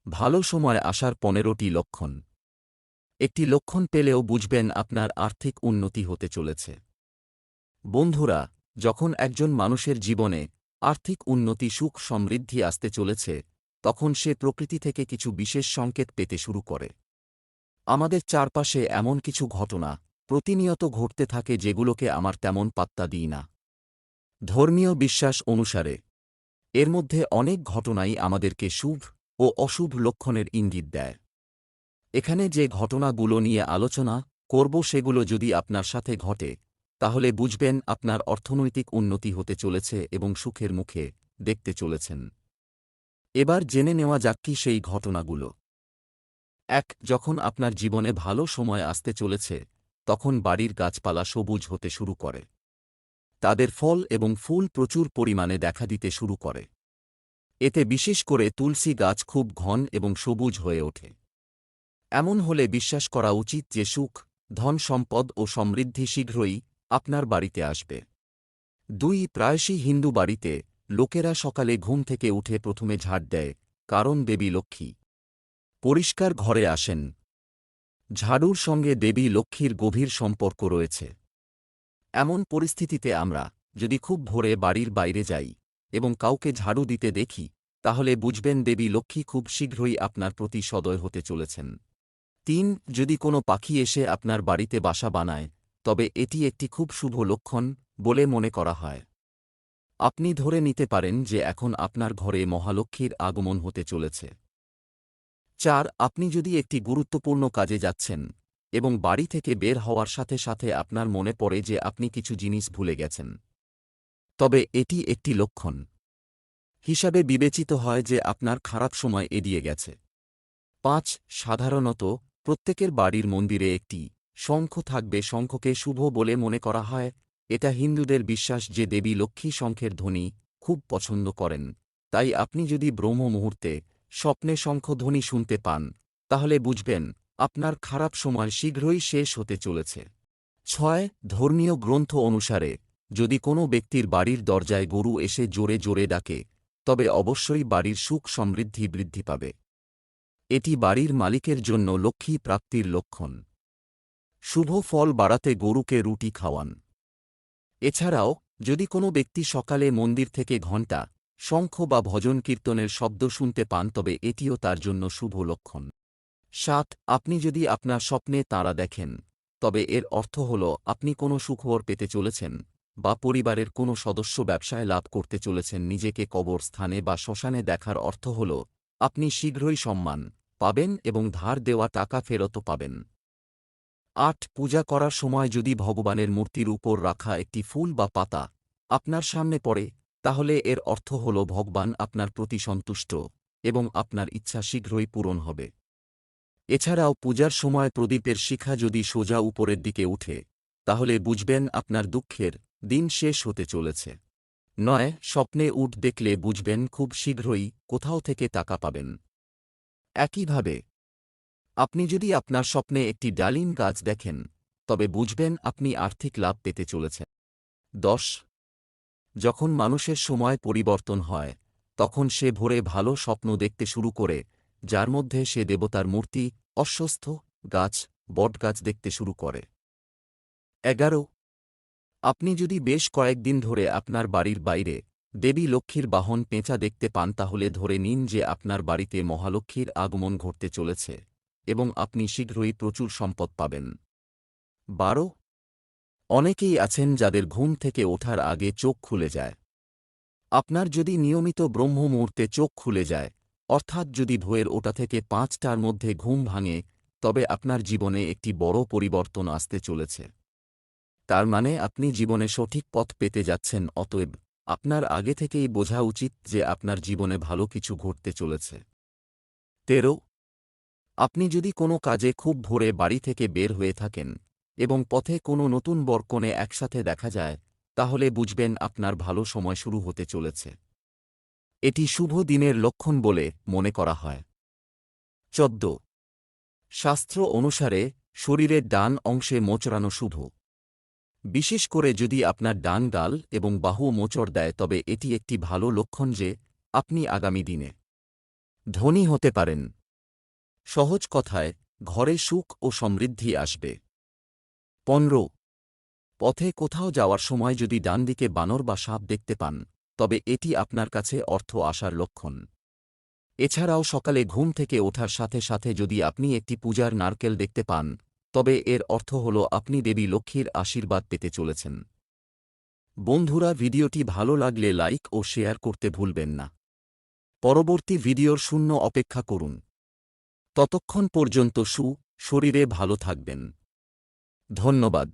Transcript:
ভালো সময় আসার 15টি লক্ষণ। একটি লক্ষণ পেলেও বুঝবেন আপনার আর্থিক উন্নতি হতে চলেছে। বন্ধুরা, যখন একজন মানুষের জীবনে আর্থিক উন্নতি, সুখ, সমৃদ্ধি আসতে চলেছে, তখন সে প্রকৃতি থেকে কিছু বিশেষ সংকেত পেতে শুরু করে। আমাদের চারপাশে এমন কিছু ঘটনা প্রতিনিয়ত ঘটতে থাকে যেগুলোকে আমরা তেমন পাত্তা দিই না। ধর্মীয় বিশ্বাস অনুসারে এর মধ্যে অনেক ঘটনাই আমাদেরকে শুভ ও অশুভ লক্ষণের ইঙ্গিত দেয়। এখানে যে ঘটনাগুলো নিয়ে আলোচনা করব সেগুলো যদি আপনার সাথে ঘটে, তাহলে বুঝবেন আপনার অর্থনৈতিক উন্নতি হতে চলেছে এবং সুখের মুখে দেখতে চলেছেন। এবার জেনে নেওয়া যাক কি সেই ঘটনাগুলো। ১. যখন আপনার জীবনে ভালো সময় আসতে চলেছে, তখন বাড়ির গাছপালা সবুজ হতে শুরু করে। তাদের ফল এবং ফুল প্রচুর পরিমাণে দেখা দিতে শুরু করে। এতে বিশেষ করে তুলসী গাছ খুব ঘন এবং সবুজ হয়ে ওঠে। এমন হলে বিশ্বাস করা উচিত যে সুখ, ধন সম্পদ ও সমৃদ্ধি শীঘ্রই আপনার বাড়িতে আসবে। ২. প্রায়শই হিন্দু বাড়িতে লোকেরা সকালে ঘুম থেকে উঠে প্রথমে ঝাড় দেয়, কারণ দেবী লক্ষ্মী পরিষ্কার ঘরে আসেন। ঝাড়ুর সঙ্গে দেবী লক্ষ্মীর গভীর সম্পর্ক রয়েছে। এমন পরিস্থিতিতে আমরা যদি খুব ভোরে বাড়ির বাইরে যাই এবং কাউকে ঝাড়ু দিতে দেখি, তাহলে বুঝবেন দেবী লক্ষ্মী খুব শীঘ্রই আপনার প্রতি সদয় হতে চলেছেন। ৩. যদি কোনো পাখি এসে আপনার বাড়িতে বাসা বানায়, তবে এটি একটি খুব শুভ লক্ষণ বলে মনে করা হয়। আপনি ধরে নিতে পারেন যে এখন আপনার ঘরে মহালক্ষ্মীর আগমন হতে চলেছে। ৪. আপনি যদি একটি গুরুত্বপূর্ণ কাজে যাচ্ছেন এবং বাড়ি থেকে বের হওয়ার সাথে সাথে আপনার মনে পড়ে যে আপনি কিছু জিনিস ভুলে গেছেন, তবে এটি একটি লক্ষণ হিসাবে বিবেচিত হয় যে আপনার খারাপ সময় এড়িয়ে গেছে। ৫. সাধারণত প্রত্যেকের বাড়ির মন্দিরে একটি শঙ্খ থাকবে। শঙ্খকে শুভ বলে মনে করা হয়। এটা হিন্দুদের বিশ্বাস যে দেবী লক্ষ্মী শঙ্খের ধ্বনি খুব পছন্দ করেন। তাই আপনি যদি ব্রহ্ম মুহূর্তে স্বপ্নে শঙ্খধ্বনি শুনতে পান, তাহলে বুঝবেন আপনার খারাপ সময় শীঘ্রই শেষ হতে চলেছে। ৬. ধর্মীয় গ্রন্থ অনুসারে যদি কোনো ব্যক্তির বাড়ির দরজায় গরু এসে জোরে জোরে ডাকে, তবে অবশ্যই বাড়ির সুখ সমৃদ্ধি বৃদ্ধি পাবে। এটি বাড়ির মালিকের জন্য লক্ষ্মী প্রাপ্তির লক্ষণ। শুভ ফল বাড়াতে গরুকে রুটি খাওয়ান। এছাড়াও যদি কোনো ব্যক্তি সকালে মন্দির থেকে ঘণ্টা, শঙ্খ বা ভজন কীর্তনের শব্দ শুনতে পান, তবে এটিও তার জন্য শুভ লক্ষণ। ৭. আপনি যদি আপনার স্বপ্নে তারা দেখেন, তবে এর অর্থ হল আপনি কোনো সুখবর পেতে চলেছেন বা পরিবারের কোনো সদস্য ব্যবসায় লাভ করতে চলেছেন। নিজেকে কবর স্থানে বা শ্মশানে দেখার অর্থ হল আপনি শীঘ্রই সম্মান পাবেন এবং ধার দেওয়া টাকা ফেরতও পাবেন। ৮. পূজা করার সময় যদি ভগবানের মূর্তির উপর রাখা একটি ফুল বা পাতা আপনার সামনে পড়ে, তাহলে এর অর্থ হল ভগবান আপনার প্রতি সন্তুষ্ট এবং আপনার ইচ্ছা শীঘ্রই পূরণ হবে। এছাড়াও পূজার সময় প্রদীপের শিখা যদি সোজা উপরের দিকে উঠে, তাহলে বুঝবেন আপনার দুঃখের দিন শেষ হতে চলেছে। ৯. স্বপ্নে উট দেখলে বুঝবেন খুব শীঘ্রই কোথাও থেকে টাকা পাবেন। একইভাবে আপনি যদি আপনার স্বপ্নে একটি ডালিম গাছ দেখেন, তবে বুঝবেন আপনি আর্থিক লাভ পেতে চলেছেন। ১০. যখন মানুষের সময় পরিবর্তন হয়, তখন সে ভোরে ভালো স্বপ্ন দেখতে শুরু করে, যার মধ্যে সে দেবতার মূর্তি, অশ্বত্থ গাছ, বটগাছ দেখতে শুরু করে। ১১. আপনি যদি বেশ কয়েকদিন ধরে আপনার বাড়ির বাইরে দেবী লক্ষ্মীর বাহন পেঁচা দেখতে পান, তাহলে ধরে নিন যে আপনার বাড়িতে মহালক্ষ্মীর আগমন ঘটতে চলেছে এবং আপনি শীঘ্রই প্রচুর সম্পদ পাবেন। ১২. অনেকেই আছেন যাদের ঘুম থেকে ওঠার আগে চোখ খুলে যায়। আপনার যদি নিয়মিত ব্রহ্ম মুহূর্তে চোখ খুলে যায়, অর্থাৎ যদি ভোরের ওটা থেকে ৫টার মধ্যে ঘুম ভাঙে, তবে আপনার জীবনে একটি বড় পরিবর্তন আসতে চলেছে। তার মানে আপনি জীবনে সঠিক পথ পেতে যাচ্ছেন। অতএব আপনার আগে থেকেই বোঝা উচিত যে আপনার জীবনে ভালো কিছু ঘটতে চলেছে। ১৩. আপনি যদি কোনো কাজে খুব ভোরে বাড়ি থেকে বের হয়ে থাকেন এবং পথে কোনো নতুন বরকনে একসাথে দেখা যায়, তাহলে বুঝবেন আপনার ভালো সময় শুরু হতে চলেছে। এটি শুভ দিনের লক্ষণ বলে মনে করা হয়। ১৪. শাস্ত্র অনুসারে শরীরের ডান অংশে মোচড়ানো শুভ। বিশেষ করে যদি আপনার ডান গাল এবং বাহু মোচড় দেয়, তবে এটি একটি ভালো লক্ষণ যে আপনি আগামী দিনে ধনী হতে পারেন। সহজ কথায়, ঘরে সুখ ও সমৃদ্ধি আসবে। 15 পথে কোথাও যাওয়ার সময় যদি ডানদিকে বানর বা সাপ দেখতে পান, তবে এটি আপনার কাছে অর্থ আসার লক্ষণ। এছাড়াও সকালে ঘুম থেকে ওঠার সাথে সাথে যদি আপনি একটি পূজার নারকেল দেখতে পান, তবে এর অর্থ হল আপনি দেবী লক্ষ্মীর আশীর্বাদ পেতে চলেছেন। বন্ধুরা, ভিডিওটি ভালো লাগলে লাইক ও শেয়ার করতে ভুলবেন না। পরবর্তী ভিডিওর শূন্য অপেক্ষা করুন। ততক্ষণ পর্যন্ত শরীরে ভালো থাকবেন। ধন্যবাদ।